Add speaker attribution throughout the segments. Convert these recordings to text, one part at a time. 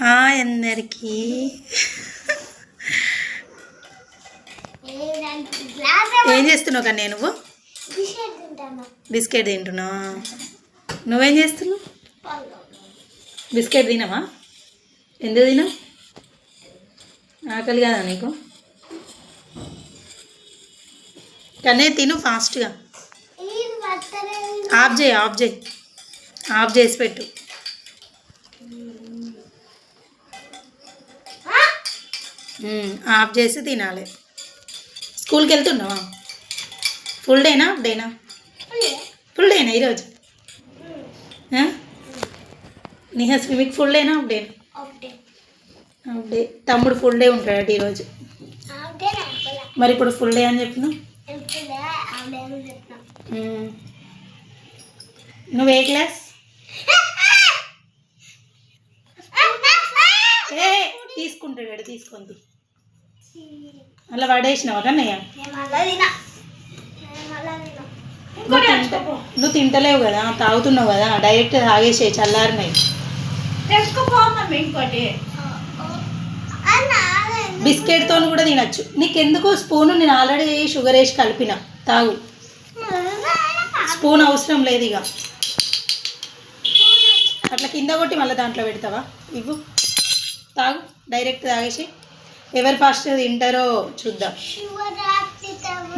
Speaker 1: Hi అందరికీ. ఏం చేస్తున్నావు కన్నా? నువ్వు బిస్కెట్ తింటున్నావా? నువ్వేం చేస్తున్నావు? బిస్కెట్ తినవా? ఎందుకు తినవు? ఆకలి కదా నీకు? కన్నా తిను ఫాస్ట్గా. ఆఫ్ చేసి పెట్టు. ఆఫ్ చేసి తినాలి. స్కూల్కి వెళ్తున్నావా? ఫుల్ డేనా హాఫ్ డేనా? ఫుల్ డేనా ఈరోజు? నిహా స్విమ్మింగ్ ఫుల్ డేనా హాఫ్ డేనా? Half day. తమ్ముడు ఫుల్ డే ఉంటాడట ఈరోజు. మరి ఇప్పుడు ఫుల్ డే అని చెప్పిన. నువ్వు ఏ క్లాస్? తీసుకుంటాడు, తీసుకుంది. అలా పడేసినావా కన్నయ్య? నువ్వు తింటలేవు కదా, తాగుతున్నావు కదా, డైరెక్ట్ తాగేసే చల్లారినాయి. బిస్కెట్తో కూడా తినచ్చు. నీకెందుకు స్పూను? నేను ఆల్రెడీ షుగర్ వేసి కలిపిన. తాగు. స్పూన్ అవసరం లేదు ఇక. అట్లా కింద కొట్టి మళ్ళీ దాంట్లో పెడతావా? ఇవ్వు, తాగు. డైరెక్ట్ తాగేసి ఎవరు ఫాస్ట్ తింటారో చూద్దాం.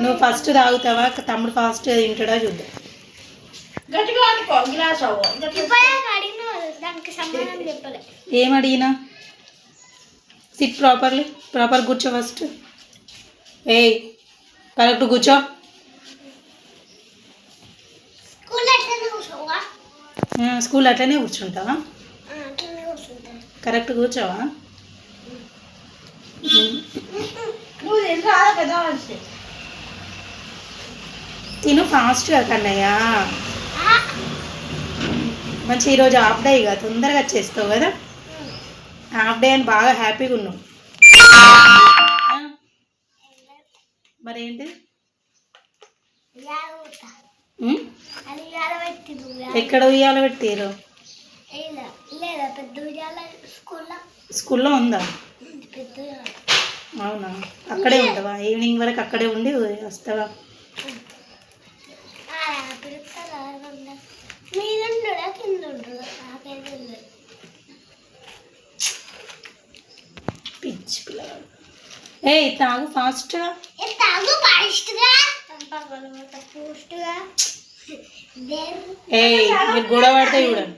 Speaker 1: నువ్వు ఫస్ట్ తాగుతావా, తమ్ముడు ఫాస్ట్ తింటాడా చూద్దాం. ఏం అడిగినా? సిట్ ప్రాపర్ కూర్చో ఫస్ట్. ఏయ్ కరెక్ట్ కూర్చో. స్కూల్ అట్లనే కూర్చుంటావా? కరెక్ట్ కూర్చోవా? తిను ఫాస్ట్గా కన్నయ్య. మంచి ఈరోజు హాఫ్ డే ఇక తొందరగా వచ్చేస్తావు కదా. హాఫ్ డే అని బాగా హ్యాపీగా ఉన్నావు. మరేంటి? ఎక్కడ ఉయ్యాల పెట్టారు? స్కూల్లో ఉందా? అవునా? అక్కడే ఉంటావా? ఈవినింగ్ వరకు అక్కడే ఉండి వస్తావా? పిచ్చి పిల్లలు. ఏయ్ తాగు ఫాస్ట్గా. ఏయ్ మీరు గొడవ పడితే చూడండి.